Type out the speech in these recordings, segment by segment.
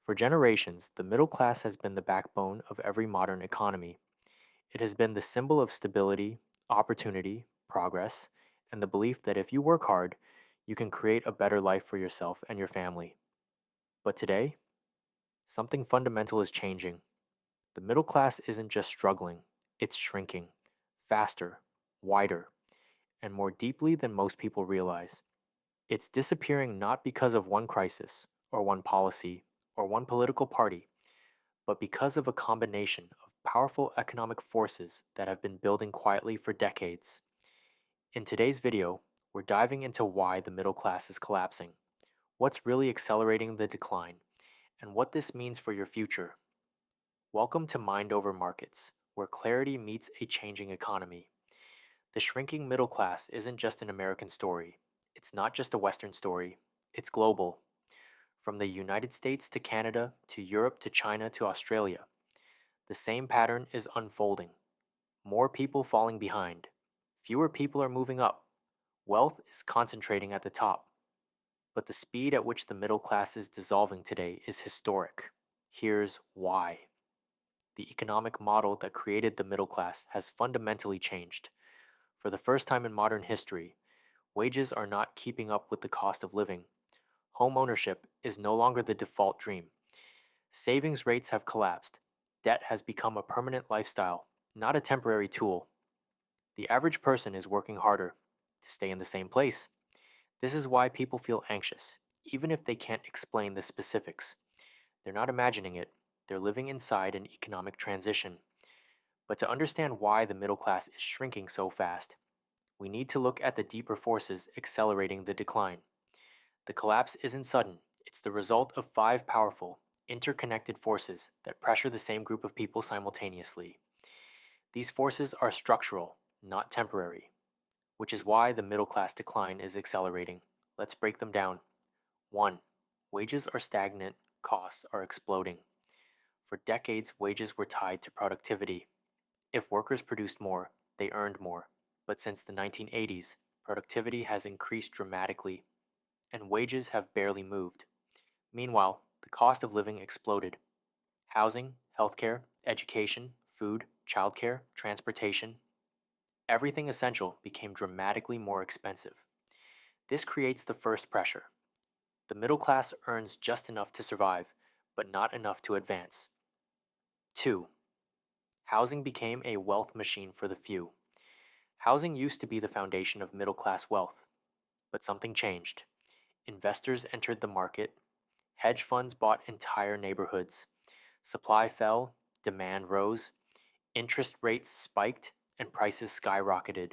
For generations, the middle class has been the backbone of every modern economy. It has been the symbol of stability, opportunity, progress, and the belief that if you work hard, you can create a better life for yourself and your family. But today, something fundamental is changing. The middle class isn't just struggling, it's shrinking faster, wider, and more deeply than most people realize. It's disappearing not because of one crisis, or one policy, or one political party, but because of a combination of powerful economic forces that have been building quietly for decades. In today's video, we're diving into why the middle class is collapsing, what's really accelerating the decline, and what this means for your future. Welcome to Mind Over Markets, where clarity meets a changing economy. The shrinking middle class isn't just an American story. It's not just a Western story. It's global. From the United States to Canada to Europe to China to Australia, the same pattern is unfolding. More people falling behind. Fewer people are moving up. Wealth is concentrating at the top. But the speed at which the middle class is dissolving today is historic. Here's why. The economic model that created the middle class has fundamentally changed. For the first time in modern history, wages are not keeping up with the cost of living. Home ownership is no longer the default dream. Savings rates have collapsed. Debt has become a permanent lifestyle, not a temporary tool. The average person is working harder to stay in the same place. This is why people feel anxious, even if they can't explain the specifics. They're not imagining it, they're living inside an economic transition. But to understand why the middle class is shrinking so fast, we need to look at the deeper forces accelerating the decline. The collapse isn't sudden, it's the result of five powerful, interconnected forces that pressure the same group of people simultaneously. These forces are structural, not temporary, which is why the middle class decline is accelerating. Let's break them down. 1. Wages are stagnant, costs are exploding. For decades, wages were tied to productivity. If workers produced more, they earned more. But since the 1980s, productivity has increased dramatically, and wages have barely moved. Meanwhile, the cost of living exploded. Housing, healthcare, education, food, childcare, transportation, everything essential became dramatically more expensive. This creates the first pressure. The middle class earns just enough to survive, but not enough to advance. 2. Housing became a wealth machine for the few. Housing used to be the foundation of middle class wealth, but something changed. Investors entered the market, hedge funds bought entire neighborhoods, supply fell, demand rose, interest rates spiked, and prices skyrocketed.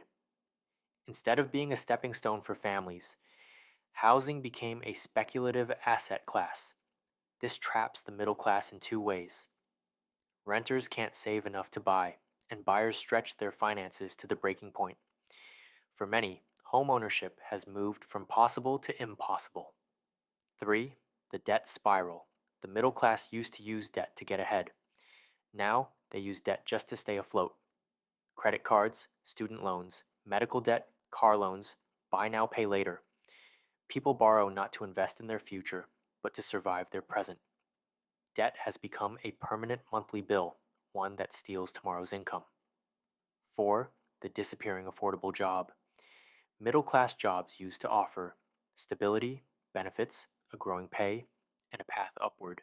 Instead of being a stepping stone for families, housing became a speculative asset class. This traps the middle class in two ways. Renters can't save enough to buy, and buyers stretch their finances to the breaking point. For many, home ownership has moved from possible to impossible. 3. The debt spiral. The middle class used to use debt to get ahead. Now, they use debt just to stay afloat. Credit cards, student loans, medical debt, car loans, buy now, pay later. People borrow not to invest in their future, but to survive their present. Debt has become a permanent monthly bill, one that steals tomorrow's income. 4. The disappearing affordable job. Middle class jobs used to offer stability, benefits, a growing pay, and a path upward,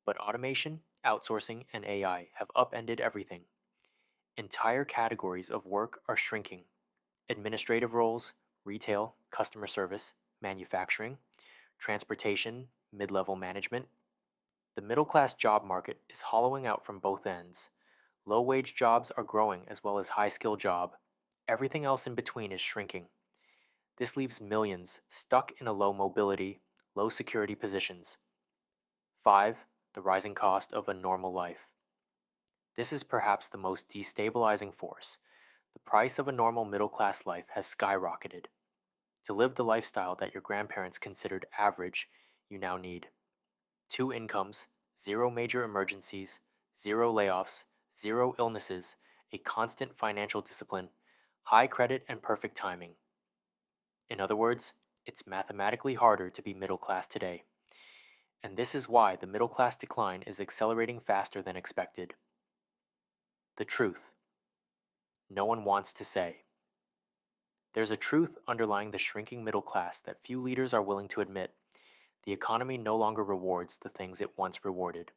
but automation, outsourcing, and AI have upended everything. Entire categories of work are shrinking. Administrative roles, retail, customer service, manufacturing, transportation, mid level management. The middle class job market is hollowing out from both ends. Low wage jobs are growing as well as high skill job. Everything else in between is shrinking. This leaves millions stuck in a low mobility, low security positions. 5. The rising cost of a normal life. This is perhaps the most destabilizing force. The price of a normal middle class life has skyrocketed. To live the lifestyle that your grandparents considered average, you now need two incomes, zero major emergencies, zero layoffs, zero illnesses, a constant financial discipline, high credit, and perfect timing. In other words, it's mathematically harder to be middle class today. And this is why the middle class decline is accelerating faster than expected. The truth no one wants to say. There's a truth underlying the shrinking middle class that few leaders are willing to admit. The economy no longer rewards the things it once rewarded.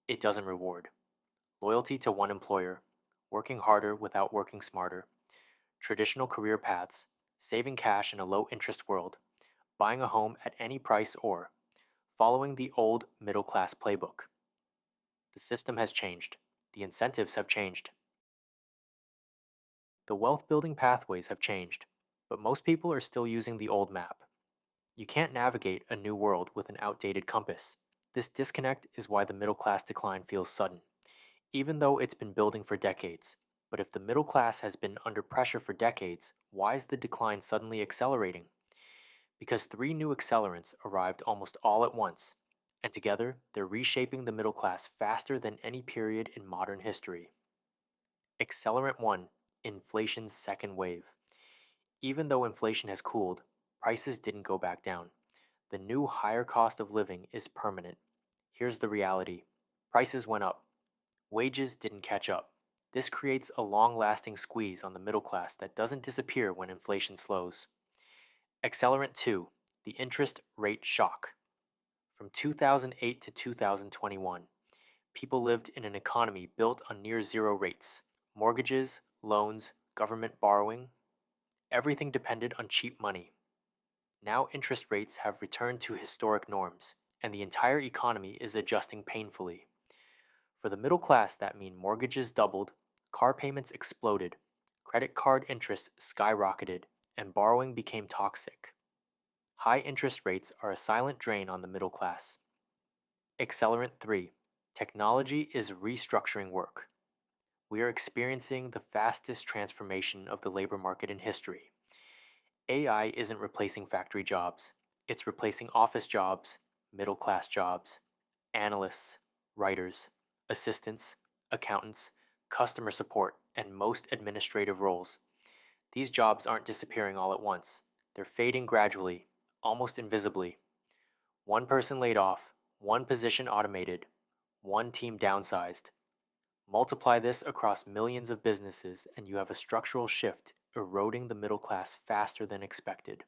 It doesn't reward loyalty to one employer, working harder without working smarter, traditional career paths, saving cash in a low interest world, buying a home at any price, or following the old middle class playbook. The system has changed. The incentives have changed. The wealth building pathways have changed. But most people are still using the old map. You can't navigate a new world with an outdated compass. This disconnect is why the middle class decline feels sudden, even though it's been building for decades. But if the middle class has been under pressure for decades, why is the decline suddenly accelerating? Because three new accelerants arrived almost all at once, and together they're reshaping the middle class faster than any period in modern history. Accelerant 1: Inflation's second wave. Even though inflation has cooled, prices didn't go back down. The new higher cost of living is permanent. Here's the reality: prices went up, wages didn't catch up. This creates a long lasting squeeze on the middle class that doesn't disappear when inflation slows. Accelerant 2: The interest rate shock. From 2008 to 2021, people lived in an economy built on near zero rates. Mortgages, loans, government borrowing, everything depended on cheap money. Now interest rates have returned to historic norms, and the entire economy is adjusting painfully. For the middle class, that means mortgages doubled, car payments exploded, credit card interest skyrocketed, and borrowing became toxic. High interest rates are a silent drain on the middle class. Accelerant 3: Technology is restructuring work. We are experiencing the fastest transformation of the labor market in history. AI isn't replacing factory jobs, it's replacing office jobs, middle class jobs, analysts, writers, assistants, accountants, customer support, and most administrative roles. These jobs aren't disappearing all at once, they're fading gradually, almost invisibly. One person laid off, one position automated, one team downsized. Multiply this across millions of businesses, and you have a structural shift eroding the middle class faster than expected.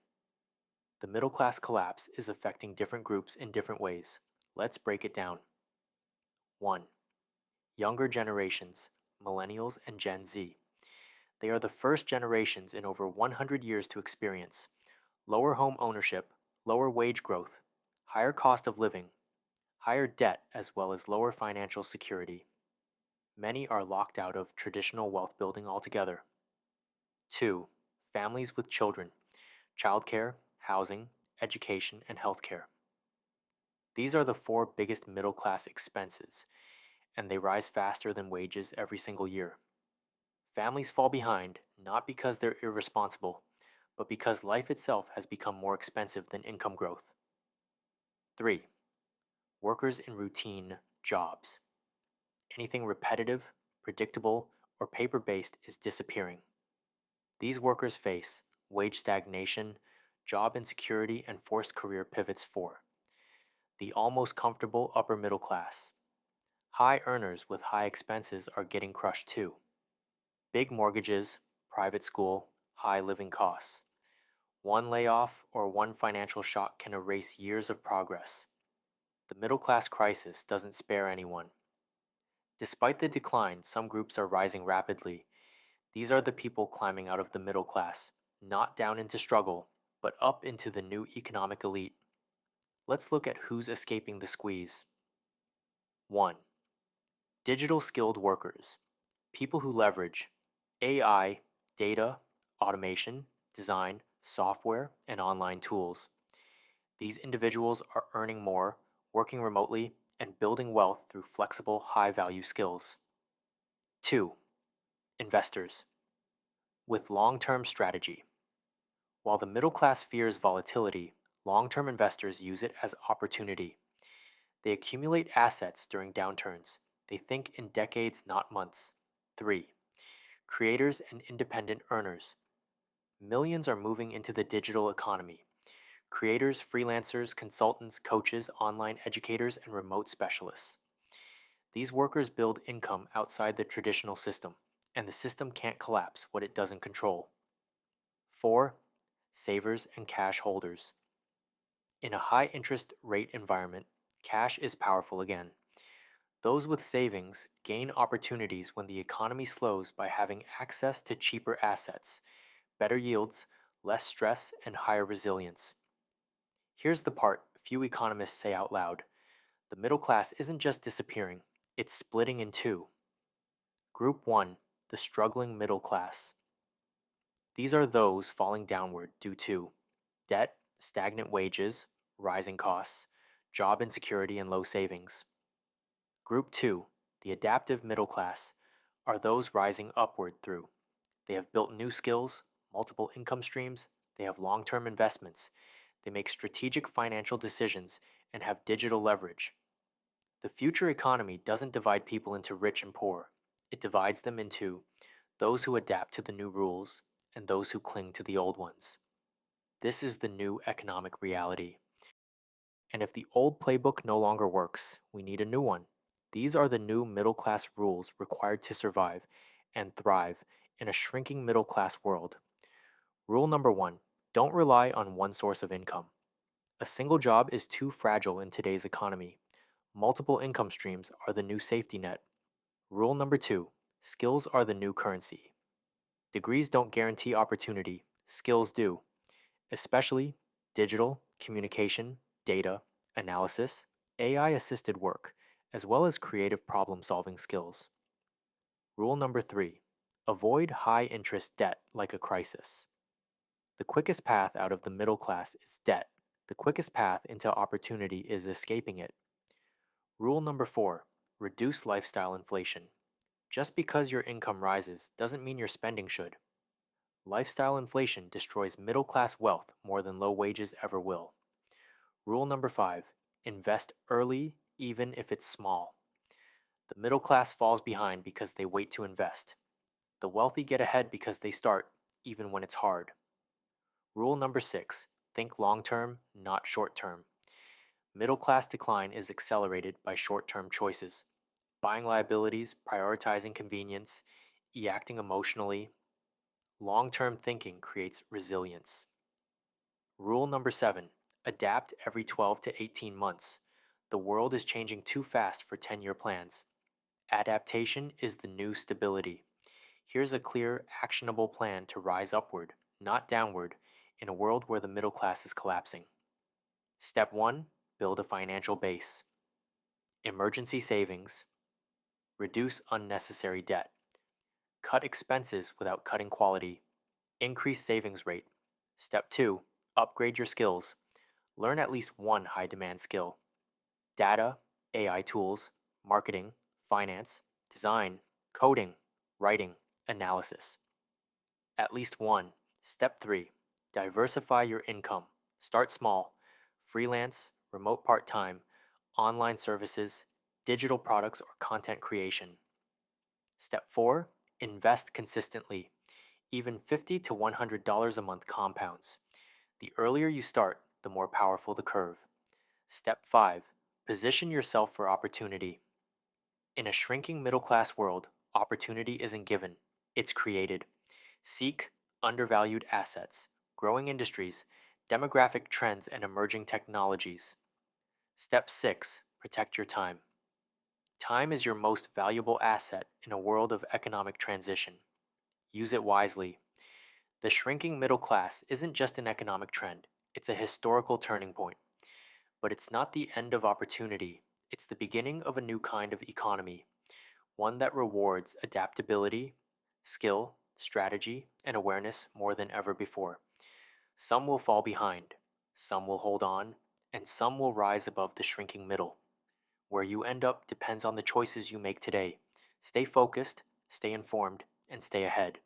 The middle class collapse is affecting different groups in different ways. Let's break it down. 1. Younger generations, millennials and Gen Z. They are the first generations in over 100 years to experience lower home ownership, lower wage growth, higher cost of living, higher debt, as well as lower financial security. Many are locked out of traditional wealth building altogether. 2. Families with children, childcare, housing, education, and healthcare. These are the four biggest middle class expenses, and they rise faster than wages every single year. Families fall behind not because they're irresponsible, but because life itself has become more expensive than income growth. 3. Workers in routine jobs. Anything repetitive, predictable, or paper based is disappearing. These workers face wage stagnation, job insecurity, and forced career pivots. 4. The almost comfortable upper middle class. High earners with high expenses are getting crushed too. Big mortgages, private school, high living costs. One layoff or one financial shock can erase years of progress. The middle class crisis doesn't spare anyone. Despite the decline, some groups are rising rapidly. These are the people climbing out of the middle class, not down into struggle, but up into the new economic elite. Let's look at who's escaping the squeeze. 1. Digital skilled workers. People who leverage AI, data, automation, design, software, and online tools. These individuals are earning more, working remotely, and building wealth through flexible, high value skills. 2. Investors. With long term strategy. While the middle class fears volatility, long term investors use it as opportunity. They accumulate assets during downturns. They think in decades, not months. 3. Creators and independent earners. Millions are moving into the digital economy, Creators, freelancers, consultants, coaches, online educators, and remote specialists. These workers build income outside the traditional system, and the system can't collapse what it doesn't control. 4. Savers and cash holders. In a high interest rate environment, cash is powerful again. Those with savings gain opportunities when the economy slows by having access to cheaper assets, better yields, less stress, and higher resilience. Here's the part few economists say out loud: the middle class isn't just disappearing, it's splitting in two. Group 1: the struggling middle class. These are those falling downward due to debt, stagnant wages, rising costs, job insecurity, and low savings. Group 2: the adaptive middle class, are those rising upward through. They have built new skills, multiple income streams, they have long term investments, they make strategic financial decisions, and have digital leverage. The future economy doesn't divide people into rich and poor, it divides them into those who adapt to the new rules and those who cling to the old ones. This is the new economic reality. And if the old playbook no longer works, we need a new one. These are the new middle class rules required to survive and thrive in a shrinking middle class world. Rule number 1: don't rely on one source of income. A single job is too fragile in today's economy. Multiple income streams are the new safety net. Rule number 2: skills are the new currency. Degrees don't guarantee opportunity, skills do, especially digital, communication, data, analysis, AI assisted work, as well as creative problem solving skills. Rule number 3: avoid high interest debt like a crisis. The quickest path out of the middle class is debt. The quickest path into opportunity is escaping it. Rule number 4: reduce lifestyle inflation. Just because your income rises doesn't mean your spending should. Lifestyle inflation destroys middle class wealth more than low wages ever will. Rule number 5: invest early, even if it's small. The middle class falls behind because they wait to invest. The wealthy get ahead because they start, even when it's hard. Rule number 6: think long term, not short term. Middle class decline is accelerated by short term choices: buying liabilities, prioritizing convenience, acting emotionally. Long term thinking creates resilience. Rule number 7: adapt every 12 to 18 months. The world is changing too fast for 10-year plans. Adaptation is the new stability. Here's a clear, actionable plan to rise upward, not downward, in a world where the middle class is collapsing. Step 1: build a financial base. Emergency savings. Reduce unnecessary debt. Cut expenses without cutting quality. Increase savings rate. Step 2: upgrade your skills. Learn at least one high demand skill: data, AI tools, marketing, finance, design, coding, writing, analysis. At least one. Step 3: diversify your income. Start small: freelance, remote part time, online services, digital products, or content creation. Step 4: invest consistently. Even $50 to $100 a month compounds. The earlier you start, the more powerful the curve. Step 5: position yourself for opportunity. In a shrinking middle class world, opportunity isn't given, it's created. Seek undervalued assets, growing industries, demographic trends, and emerging technologies. Step 6: protect your time. Time is your most valuable asset in a world of economic transition. Use it wisely. The shrinking middle class isn't just an economic trend, it's a historical turning point. But it's not the end of opportunity, it's the beginning of a new kind of economy, one that rewards adaptability, skill, strategy, and awareness more than ever before. Some will fall behind, some will hold on, and some will rise above the shrinking middle. Where you end up depends on the choices you make today. Stay focused, stay informed, and stay ahead.